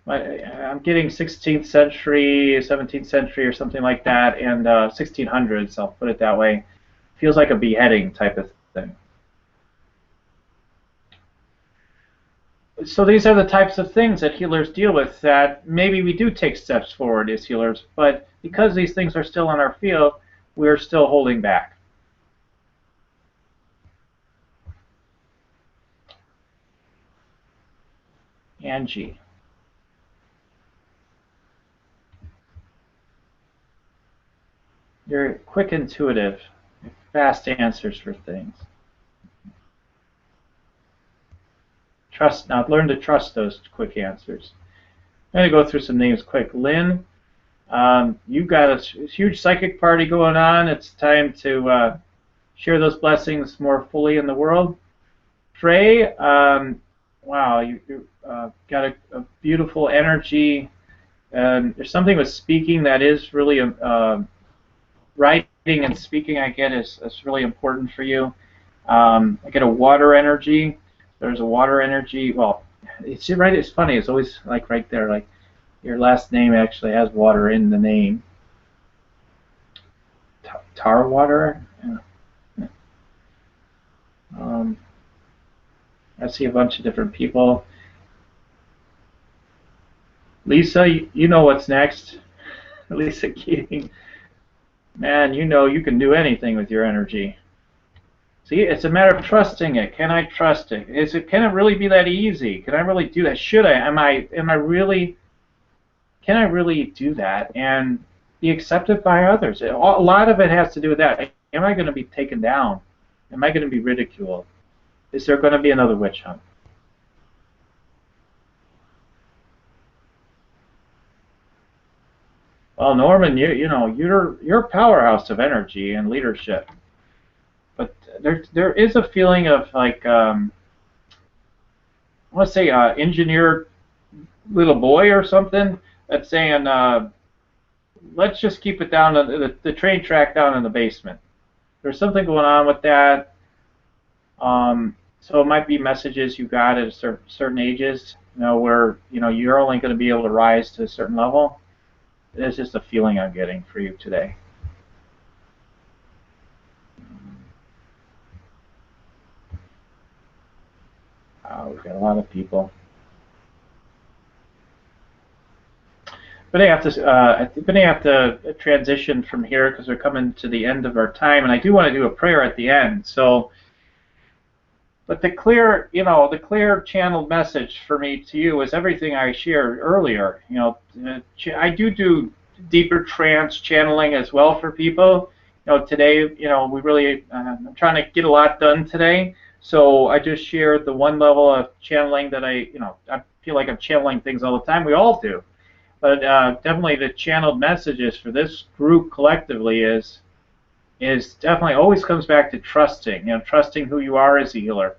I'm getting 16th century, 17th century, or something like that, and 1600s. I'll put it that way. Feels like a beheading type of thing. So these are the types of things that healers deal with that maybe we do take steps forward as healers, but because these things are still in our field, we're still holding back. Angie. You're quick, intuitive, fast answers for things. Now learn to trust those quick answers. I'm going to go through some names quick. Lynn, You've got a huge psychic party going on. It's time to share those blessings more fully in the world. Trey, wow, you got a beautiful energy. There's something with speaking that is really writing and speaking. I get is really important for you. I get a water energy. There's a water energy. Well, it's right. It's funny. It's always like right there. Like your last name actually has water in the name. Tar water. Yeah. I see a bunch of different people. Lisa, you know what's next. Lisa Keating. Man, you know you can do anything with your energy. See, it's a matter of trusting it. Can I trust it? Can it really be that easy? Can I really do that? Should I? Am I really? Can I really do that and be accepted by others? A lot of it has to do with that. Am I going to be taken down? Am I going to be ridiculed? Is there going to be another witch hunt? Well, Norman, you know you're a powerhouse of energy and leadership, but there is a feeling of like I want to say engineer little boy or something that's saying let's just keep it down on the train track down in the basement. There's something going on with that. So it might be messages you got at certain ages, where you're only going to be able to rise to a certain level. It's just a feeling I'm getting for you today. We've got a lot of people. But I think I have to transition from here because we're coming to the end of our time, and I do want to do a prayer at the end. So, but the clear channeled message for me to you is everything I shared earlier. I do deeper trance channeling as well for people. Today, we really, I'm trying to get a lot done today. So I just shared the one level of channeling that I feel like I'm channeling things all the time. We all do. But definitely the channeled messages for this group collectively is definitely always comes back to trusting. Trusting who you are as a healer,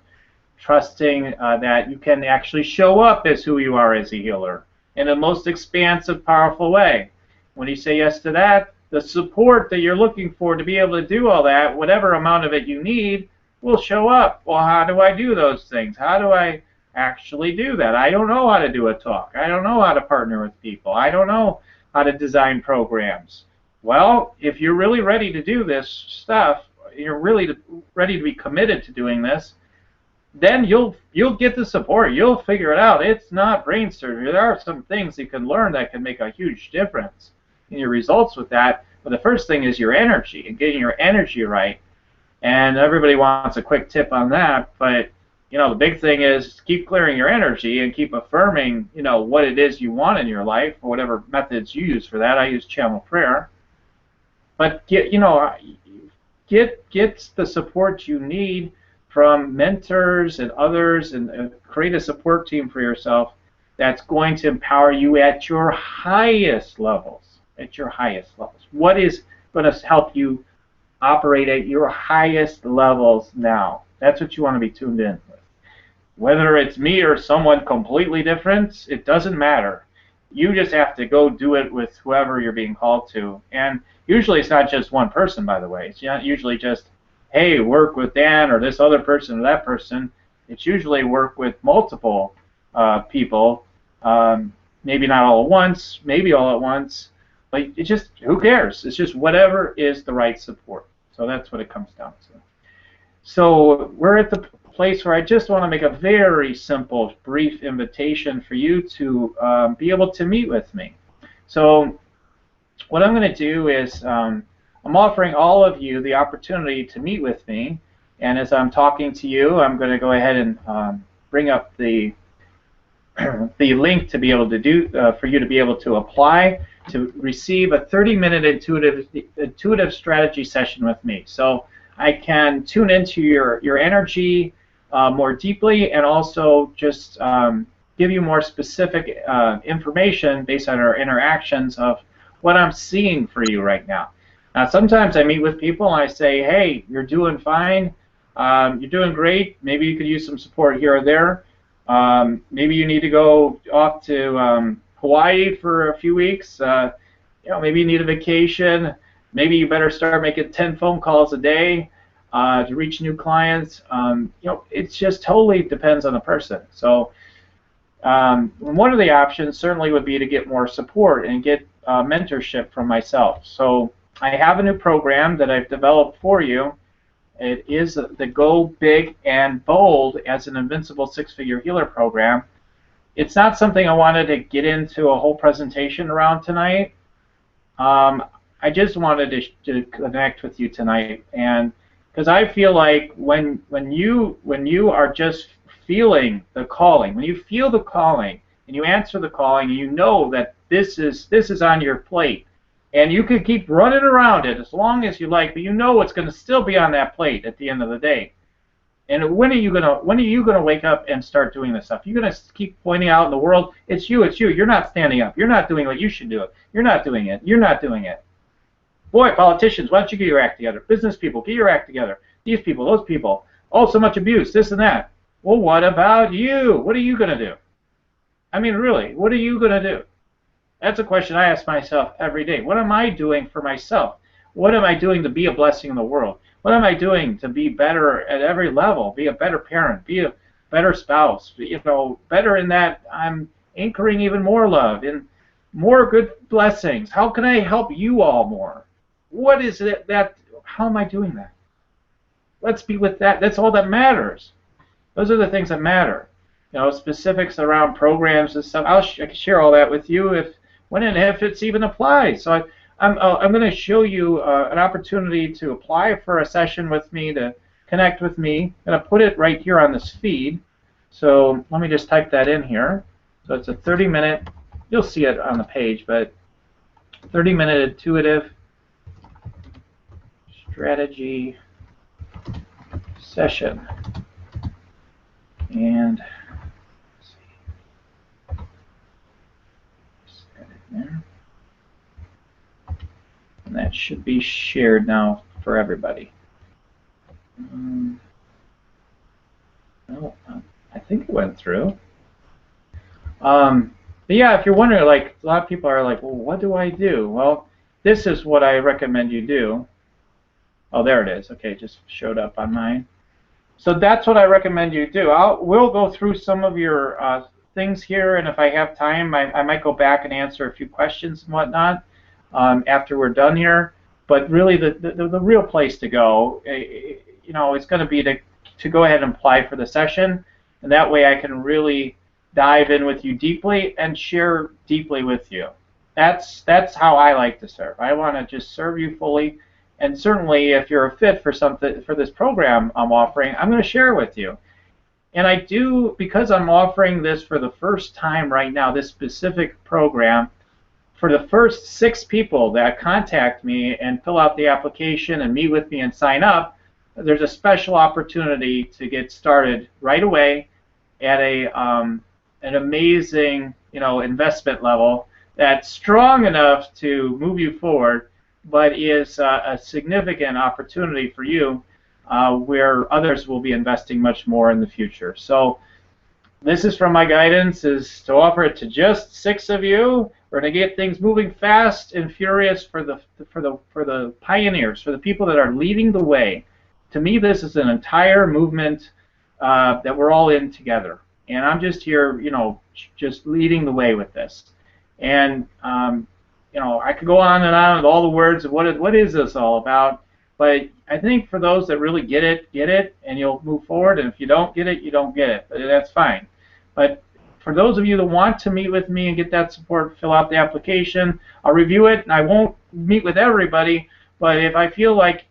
trusting that you can actually show up as who you are as a healer in the most expansive, powerful way. When you say yes to that, the support that you're looking for to be able to do all that, whatever amount of it you need, will show up. Well, how do I do those things? How do I actually do that? I don't know how to do a talk. I don't know how to partner with people. I don't know how to design programs. Well, if you're really ready to do this stuff, you're really ready to be committed to doing this, then you'll get the support. You'll figure it out. It's not brain surgery. There are some things you can learn that can make a huge difference in your results with that. But the first thing is your energy and getting your energy right. And everybody wants a quick tip on that, but the big thing is keep clearing your energy and keep affirming, what it is you want in your life, or whatever methods you use for that. I use channel prayer. But get the support you need from mentors and others, and create a support team for yourself that's going to empower you at your highest levels. What is going to help you operate at your highest levels now? That's what you want to be tuned in with. Whether it's me or someone completely different, it doesn't matter. You just have to go do it with whoever you're being called to. And usually it's not just one person, by the way. It's not usually just, hey, work with Dan or this other person or that person. It's usually work with multiple people, maybe not all at once, maybe all at once. But it's just, who cares? It's just whatever is the right support. So that's what it comes down to. So we're at the place where I just want to make a very simple, brief invitation for you to be able to meet with me. So what I'm going to do is I'm offering all of you the opportunity to meet with me. And as I'm talking to you, I'm going to go ahead and bring up the link to be able to do for you to be able to apply to receive a 30-minute intuitive strategy session with me. So I can tune into your energy more deeply, and also just give you more specific information based on our interactions of what I'm seeing for you right now. Now, sometimes I meet with people and I say, hey, you're doing fine. You're doing great. Maybe you could use some support here or there. Maybe you need to go off to Hawaii for a few weeks. Maybe you need a vacation. Maybe you better start making 10 phone calls a day to reach new clients. It just totally depends on the person. So one of the options certainly would be to get more support and get mentorship from myself. So I have a new program that I've developed for you. It is the Go Big and Bold as an Invincible Six-Figure Healer program. It's not something I wanted to get into a whole presentation around tonight. I just wanted to connect with you tonight, and because I feel like when you are just feeling the calling, when you feel the calling and you answer the calling, and you know that this is on your plate, and you can keep running around it as long as you like, but you know it's going to still be on that plate at the end of the day. And when are you gonna wake up and start doing this stuff? You're gonna keep pointing out in the world, it's you. You're not standing up. You're not doing what you should do. You're not doing it. You're not doing it. Boy, politicians, why don't you get your act together? Business people, get your act together. These people, those people. Oh, so much abuse, this and that. Well, what about you? What are you gonna do? I mean, really, what are you gonna do? That's a question I ask myself every day. What am I doing for myself? What am I doing to be a blessing in the world? What am I doing to be better at every level? Be a better parent, be a better spouse, better in that I'm anchoring even more love and more good blessings. How can I help you all more? What is it how am I doing that? Let's be with that. That's all that matters. Those are the things that matter. Specifics around programs and stuff. I can share all that with you when and if it's even applies. So I'm going to show you an opportunity to apply for a session with me, to connect with me. I'm going to put it right here on this feed. So let me just type that in here. So it's a 30-minute, you'll see it on the page, but 30-minute intuitive strategy session. And let's see. Just add it there. And that should be shared now for everybody. I think it went through. But yeah, if you're wondering, like, a lot of people are like, well, what do I do? Well, this is what I recommend you do. Oh, there it is. Okay, it just showed up on mine. So that's what I recommend you do. We'll go through some of your things here, and if I have time, I might go back and answer a few questions and whatnot. After we're done here, but really the real place to go, is going to be to go ahead and apply for the session, and that way I can really dive in with you deeply and share deeply with you. That's how I like to serve. I want to just serve you fully, and certainly if you're a fit for this program I'm offering, I'm going to share it with you. And I do, because I'm offering this for the first time right now, this specific program. For the first 6 people that contact me and fill out the application and meet with me and sign up, there's a special opportunity to get started right away at an amazing, investment level that's strong enough to move you forward, but is a significant opportunity for you where others will be investing much more in the future. So this is from my guidance, is to offer it to just 6 of you. We're going to get things moving fast and furious for the pioneers, for the people that are leading the way. To me, this is an entire movement that we're all in together, and I'm just here, just leading the way with this. And I could go on and on with all the words of what is this all about. But I think for those that really get it, and you'll move forward. And if you don't get it, you don't get it. But that's fine. But for those of you that want to meet with me and get that support, fill out the application. I'll review it, and I won't meet with everybody. But if I feel like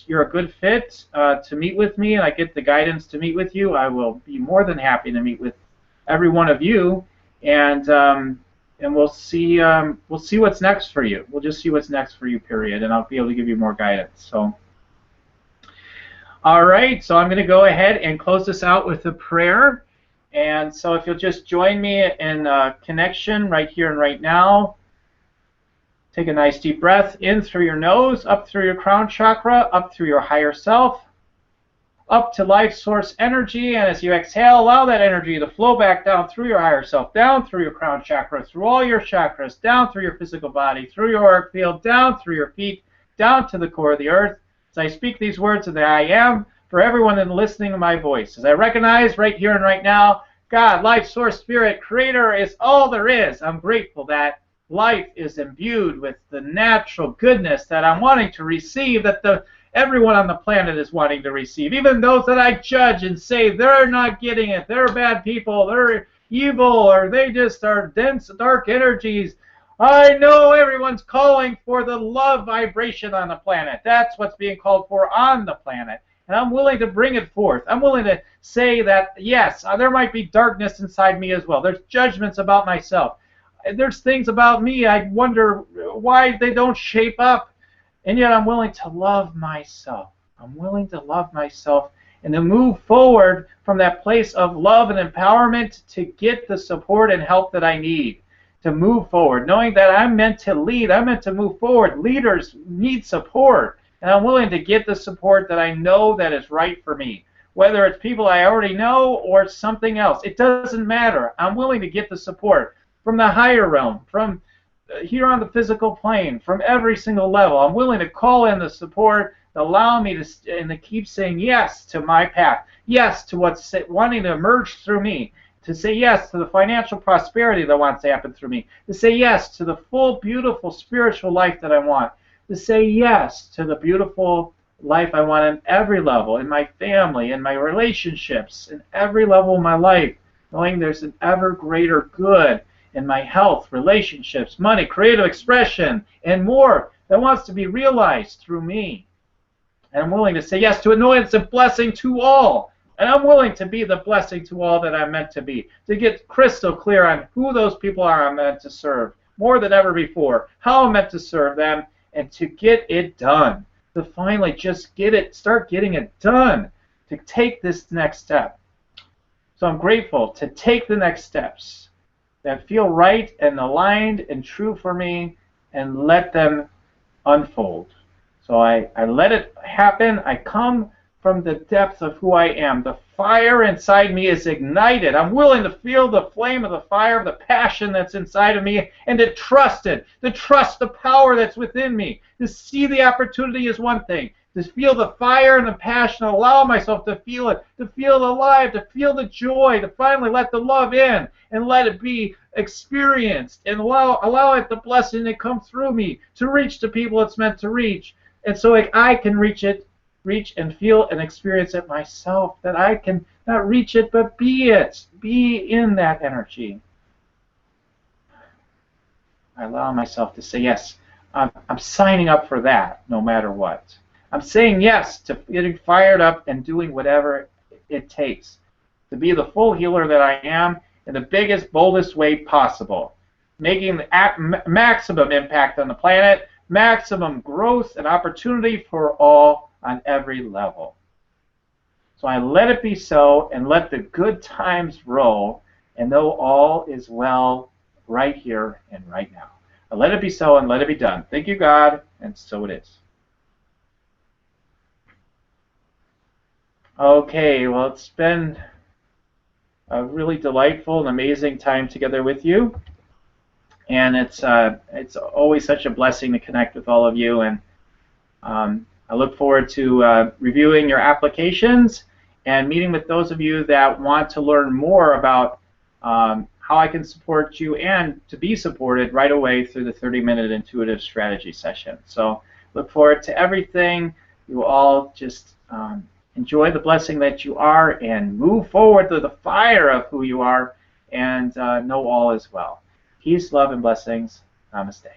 you're a good fit to meet with me, and I get the guidance to meet with you, I will be more than happy to meet with every one of you. And we'll see what's next for you. We'll just see what's next for you, period. And I'll be able to give you more guidance. So, all right. So I'm going to go ahead and close this out with a prayer. And so if you'll just join me in connection right here and right now. Take a nice deep breath in through your nose, up through your crown chakra, up through your higher self, up to life source energy. And as you exhale, allow that energy to flow back down through your higher self, down through your crown chakra, through all your chakras, down through your physical body, through your auric field, down through your feet, down to the core of the earth. As I speak these words of the I am for everyone in listening to my voice, as I recognize right here and right now, God, life source, spirit, creator is all there is. I'm grateful that life is imbued with the natural goodness that I'm wanting to receive, that everyone on the planet is wanting to receive. Even those that I judge and say they're not getting it, they're bad people, they're evil, or they just are dense, dark energies. I know everyone's calling for the love vibration on the planet. That's what's being called for on the planet. And I'm willing to bring it forth. I'm willing to say that, yes, there might be darkness inside me as well. There's judgments about myself. There's things about me I wonder why they don't shape up. And yet I'm willing to love myself. I'm willing to love myself and to move forward from that place of love and empowerment to get the support and help that I need to move forward, knowing that I'm meant to lead. I'm meant to move forward. Leaders need support. And I'm willing to get the support that I know that is right for me. Whether it's people I already know or something else, it doesn't matter. I'm willing to get the support from the higher realm, from here on the physical plane, from every single level. I'm willing to call in the support, allow me to keep saying yes to my path, yes to what's wanting to emerge through me, to say yes to the financial prosperity that wants to happen through me, to say yes to the full, beautiful spiritual life that I want, to say yes to the beautiful life I want in every level, in my family, in my relationships, in every level of my life, knowing there's an ever greater good in my health, relationships, money, creative expression, and more that wants to be realized through me. And I'm willing to say yes to annoyance and blessing to all. And I'm willing to be the blessing to all that I'm meant to be, to get crystal clear on who those people are I'm meant to serve, more than ever before, how I'm meant to serve them, and to get it done, to finally just start getting it done, to take this next step. So I'm grateful to take the next steps that feel right and aligned and true for me, and let them unfold. So I let it happen. I come from the depth of who I am. The fire inside me is ignited. I'm willing to feel the flame of the fire of the passion that's inside of me, and to trust it, to trust the power that's within me. To see the opportunity is one thing. To feel the fire and the passion, allow myself to feel it, to feel alive, to feel the joy, to finally let the love in and let it be experienced, and allow it, the blessing to come through me, to reach the people it's meant to reach. And so I can reach and feel and experience it myself, that I can not reach it, but be it, be in that energy. I allow myself to say, yes, I'm signing up for that no matter what. I'm saying yes to getting fired up and doing whatever it takes to be the full healer that I am in the biggest, boldest way possible, making the maximum impact on the planet, maximum growth and opportunity for all on every level. So I let it be so, and let the good times roll, and know all is well right here and right now. I let it be so and let it be done. Thank you, God, and so it is. Okay, well, it's been a really delightful and amazing time together with you, and it's always such a blessing to connect with all of you, and I look forward to reviewing your applications and meeting with those of you that want to learn more about how I can support you and to be supported right away through the 30-minute intuitive strategy session. So look forward to everything. You all just enjoy the blessing that you are, and move forward to the fire of who you are, and know all is well. Peace, love, and blessings. Namaste.